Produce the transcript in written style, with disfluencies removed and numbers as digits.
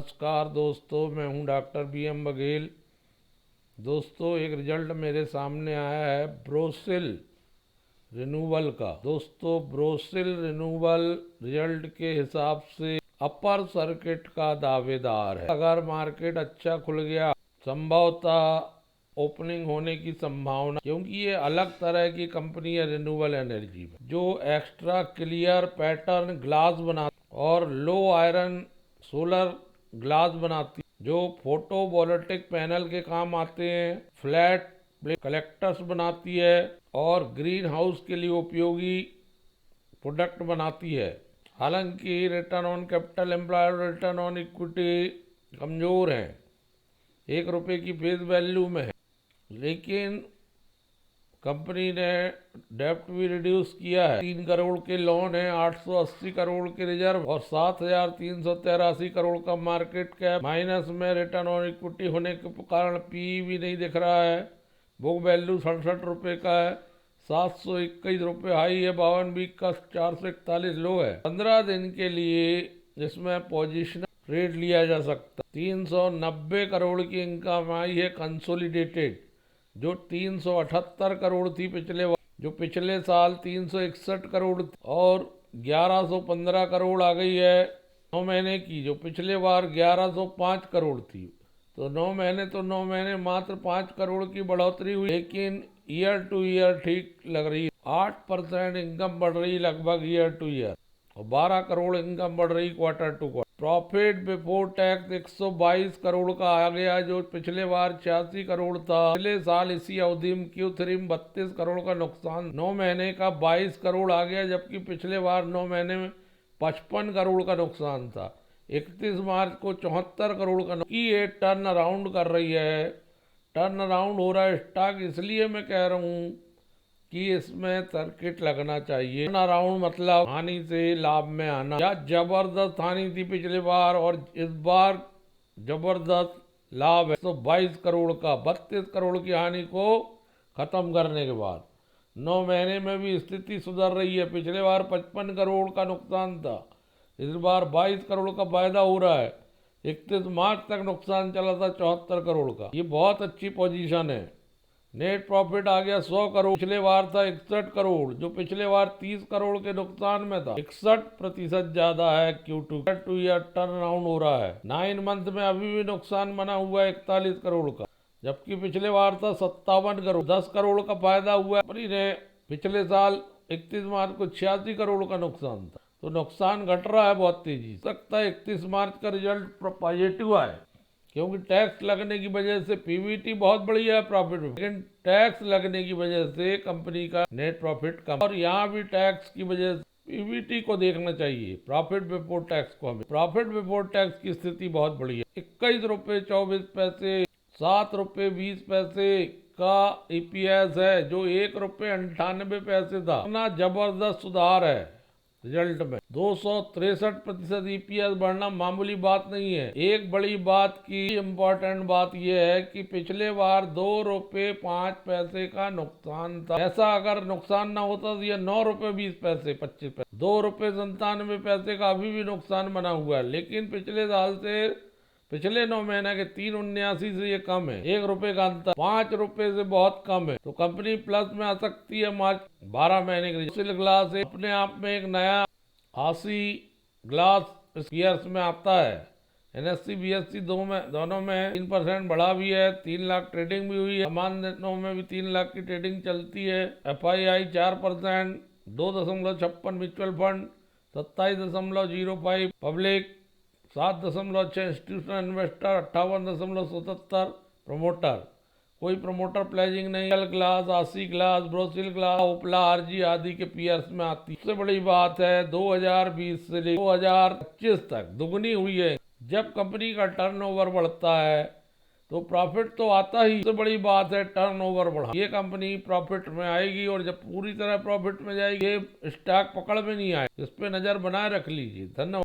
नमस्कार दोस्तों, मैं हूं डॉक्टर BM बघेल। दोस्तों, एक रिजल्ट मेरे सामने आया है ब्रोसिल रिन्यूअल का। दोस्तों, ब्रोसिल रिन्यूअल रिजल्ट के हिसाब से अपर सर्किट का दावेदार है। अगर मार्केट अच्छा खुल गया, संभवतः ओपनिंग होने की संभावना, क्योंकि ये अलग तरह की कंपनी है रिन्यूअल एनर्जी में, जो एक्स्ट्रा क्लियर पैटर्न ग्लास बनाती और लो आयरन सोलर ग्लास बनाती, जो फोटोवोल्टिक पैनल के काम आते हैं, फ्लैट प्लेट कलेक्टर्स बनाती है और ग्रीन हाउस के लिए उपयोगी प्रोडक्ट बनाती है। हालांकि return on capital employed, return on equity कमज़ोर हैं, 1 रुपये की फेस वैल्यू में है, लेकिन कंपनी ने डेप्ट भी रिड्यूस किया है। 3 करोड़ के लोन है, 880 करोड़ के रिजर्व और 7,383 करोड़ का मार्केट कैप। माइनस में रिटर्न ऑन इक्विटी होने के कारण PE भी नहीं दिख रहा है। बुक वैल्यू 67 रुपये का है, 721 रुपये हाई है, 52 वीक का 441 लो है। 15 दिन के लिए इसमें पोजिशनल ट्रेड लिया जा सकता। 390 करोड़ की इनकम आई है कंसोलिडेटेड, जो 378 करोड़ थी जो पिछले साल 361 करोड़ थी, और 1115 करोड़ आ गई है 9 महीने की, जो पिछले बार 1105 करोड़ थी। तो 9 महीने मात्र 5 करोड़ की बढ़ोतरी हुई, लेकिन ईयर टू ईयर ठीक लग रही है। 8% इनकम बढ़ रही लगभग ईयर टू ईयर, और 12 करोड़ इनकम बढ़ रही quarter to quarter. Profit before tax 122 crore का आ गया, जो पिछले बार 86 करोड़ था। पिछले साल इसी अवधि में Q3 में 32 करोड़ का नुकसान, 9 महीने का 22 करोड़ आ गया, जबकि पिछले बार 9 महीने में 55 करोड़ का नुकसान था। 31 मार्च को 74 करोड़ का नुकसान। ये टर्न अराउंड कर रही है, टर्न अराउंड हो रहा है स्टॉक, इसलिए मैं कह रहा हूँ कि इसमें सर्किट लगना चाहिए। टर्न अराउंड मतलब हानि से लाभ में आना, या जबरदस्त हानि थी पिछले बार और इस बार जबरदस्त लाभ है। तो 22 करोड़ का 32 करोड़ की हानि को खत्म करने के बाद 9 महीने में भी स्थिति सुधर रही है। पिछले बार 55 करोड़ का नुकसान था, इस बार 22 करोड़ का फायदा हो रहा है। 31 मार्च तक नुकसान चला था 74 करोड़ का। ये बहुत अच्छी पोजीशन है। नेट प्रॉफिट आ गया 100 करोड़, पिछले बार था 61 करोड़, जो पिछले बार 30 करोड़ के नुकसान में था। 61% ज्यादा है। Q2 two year turn around हो रहा है। 9 मंथ में अभी भी नुकसान बना हुआ है 41 करोड़ का, जबकि पिछले बार था 57 करोड़, 10 करोड़ का फायदा हुआ है। पिछले साल 31 मार्च को 86 करोड़ का नुकसान था, तो नुकसान घट रहा है बहुत तेजी से। सकता है 31 मार्च का रिजल्ट पॉजिटिव आए, क्योंकि टैक्स लगने की वजह से PBT बहुत बढ़िया है प्रॉफिट में, लेकिन टैक्स लगने की वजह से कंपनी का नेट प्रॉफिट कम, और यहाँ भी टैक्स की वजह से PBT को देखना चाहिए, प्रॉफिट बिफोर टैक्स को। हमें प्रॉफिट बिफोर टैक्स की स्थिति बहुत बढ़िया, 21 रुपये 24 पैसे, 7 रुपये 20 पैसे का EPS है, जो 1 रुपये 98 पैसे था। इतना जबरदस्त सुधार है रिजल्ट में। 263% EPS बढ़ना मामूली बात नहीं है। एक बड़ी बात की इम्पोर्टेंट बात यह है कि पिछले बार 2 रुपये 5 पैसे का नुकसान था। ऐसा अगर नुकसान ना होता तो यह 9 रुपये 20 पैसे 25 पैसे, 2 रुपये 97 पैसे का अभी भी नुकसान बना हुआ है। लेकिन पिछले साल से, पिछले 9 महीने के 379 से ये कम है, 1 रुपये का अंतर, 5 रुपये से बहुत कम है। तो कंपनी प्लस में आ सकती है मार्च 12 महीने के लिए। ग्लास अपने आप में एक नया 80 ग्लास ईयर्स में आता है। NSE BSE दोनों में 3% बढ़ा भी है, 3 लाख ट्रेडिंग भी हुई है। सामान्य दिनों में भी 3 लाख की ट्रेडिंग चलती है। FII 4%, 2.56 mutual fund, 27.05 public, 7.6 institutional investor, 58.77 promoter. कोई प्रमोटर प्लेजिंग नहीं। ग्लास, आसी ग्लास, ब्रोसिल ग्लास, ओपला, RG आदि के पीयर्स में आती है। सबसे बड़ी बात है 2020 से 2025 तक दुगनी हुई है। जब कंपनी का टर्नओवर बढ़ता है तो प्रॉफिट तो आता ही, सबसे बड़ी बात है टर्नओवर बढ़ा। ये कंपनी प्रॉफिट में आएगी, और जब पूरी तरह प्रॉफिट में जाएगी, ये स्टॉक पकड़ में नहीं आए। इस पे नजर बनाए रख लीजिए। धन्यवाद।